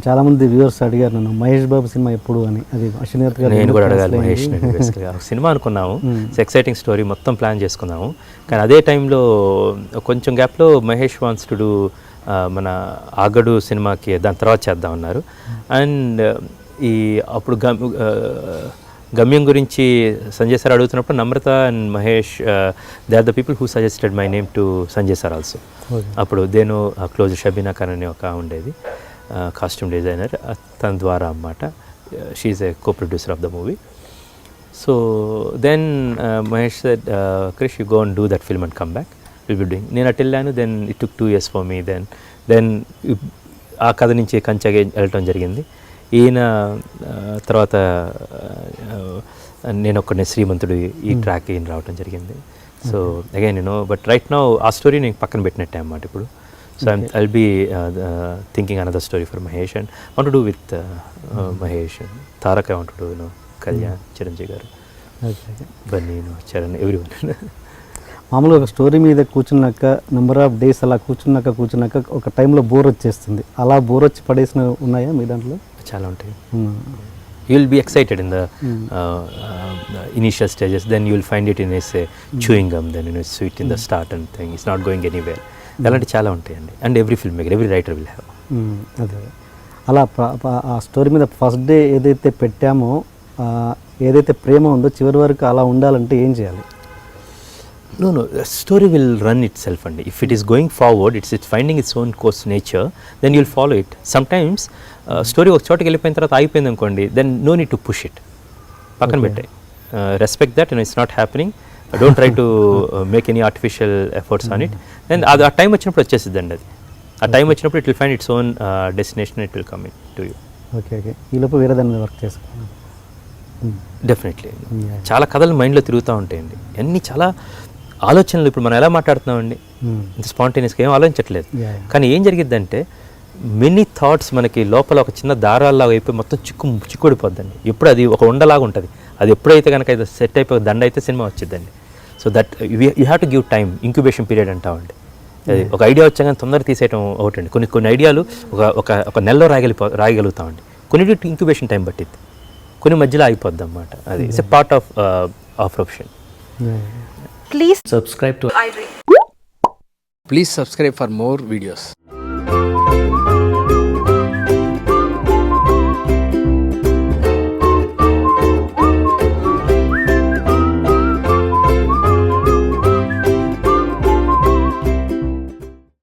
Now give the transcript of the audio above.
చాలా మంది వ్యూవర్స్ అడిగారు నన్ను మహేష్ బాబు సినిమా ఎప్పుడు అని. అది అశ్విని గారు నేను కూడా అడగాలి మహేష్ బేసిక్గా సినిమా అనుకున్నాము, ఎక్సైటింగ్ స్టోరీ మొత్తం ప్లాన్ చేసుకున్నాము. కానీ అదే టైంలో కొంచెం గ్యాప్లో మహేష్ వాన్స్ టు డూ మన ఆగడు సినిమాకి దాని తర్వాత చేద్దామన్నారు. అండ్ ఈ అప్పుడు గమ్యం గురించి సంజయ్ సార్ అడుగుతున్నప్పుడు Namrata and Mahesh they are the people who suggested my name to Sanjay sir also. అప్పుడు దేను క్లోజ్ షబీనా ఖాన్ అని ఒక ఉండేది కాస్ట్యూమ్ డిజైనర్, తన ద్వారా అన్నమాట. She a co producer of the movie. So then Mahesh said Krish you go and do that film and come back will be doing. నేను అటు వెళ్ళాను. Then it took 2 years for me. Then ఆ కథ నుంచి కంచెగా వెళ్ళటం జరిగింది. ఈయన తర్వాత నేను ఒక్కడే శ్రీమంతుడు ఈ ట్రాక్ ఈయన రావటం జరిగింది. So again but right now ఆ స్టోరీ నేను పక్కన పెట్టినట్టే అన్నమాట ఇప్పుడు. So I'll be thinking another story for Mahesh and want to do with Mahesh and Tarak. I want to do Kalyan, Chiranjeevi garu, Bunny, Charan, everyone. మామూలుగా ఒక స్టోరీ మీద కూర్చున్నాక నెంబర్ ఆఫ్ డేస్ అలా కూర్చున్నాక ఒక టైంలో బోర్ వచ్చేస్తుంది. అలా బోర్ వచ్చి పడేసిన ఉన్నాయా మీ దాంట్లో? చాలా ఉంటాయి. You will be excited in the initial stages, then you will find it in a chewing gum, then it's sweet in the start and thing, it's not going anywhere. అలాంటి చాలా ఉంటాయండి. And every film maker, every writer will have. అదే అలా ఆ story మీద first day ఏదైతే పెట్టామో, ఏదైతే ప్రేమ ఉందో చివరి వరకు అలా ఉండాలంటే ఏం చేయాలి? No, story will run itself అండి. If it is going forward, it's finding its own course nature, then you'll follow it. Sometimes story ఒక చోటకి వెళ్ళిపోయిన తర్వాత ఆగిపోయింది అనుకోండి, then no need to push it, పక్కన పెట్టాయి. Respect that and it's not happening. Don't try to make any artificial efforts on it. Then అది ఆ టైం వచ్చినప్పుడు వచ్చేసిద్దండి. అది ఆ టైం వచ్చినప్పుడు it will find its own destination, it will come it to you. Okay. ఈలోపు వేరే దాని మీద వర్క్ చేసుకోవాలి. డెఫినెట్లీ. చాలా కథలు మైండ్లో తిరుగుతూ ఉంటాయండి. అన్నీ చాలా ఆలోచనలు. ఇప్పుడు మనం ఎలా మాట్లాడుతున్నామండి, ఇంత స్పాంటేనియస్గా ఏం ఆలోచించట్లేదు. కానీ ఏం జరిగిద్దంటే మెనీ థాట్స్ మనకి లోపల ఒక చిన్న దారాల్లాగా అయిపోయి మొత్తం చిక్కుడిపోద్దండి. ఎప్పుడు అది ఒక ఉండలాగా ఉంటుంది. అది ఎప్పుడైతే కనుక ఇది సెట్ అయిపోయి దండ అయితే సినిమా వచ్చిందండి. So that you have to give time, incubation period అంటామండి. అది ఒక ఐడియా వచ్చాక తొందరగా తీసేయడం ఒకటండి. కొన్ని ఐడియాలు ఒక నెలలో రాయగలుగుతామండి. కొన్నిటి ఇంక్యుబేషన్ టైం పట్టిద్ది, కొన్ని మధ్యలో ఆగిపోద్ది అన్నమాట. అది it's a part of profession. Please subscribe to iDream. Please subscribe for more videos.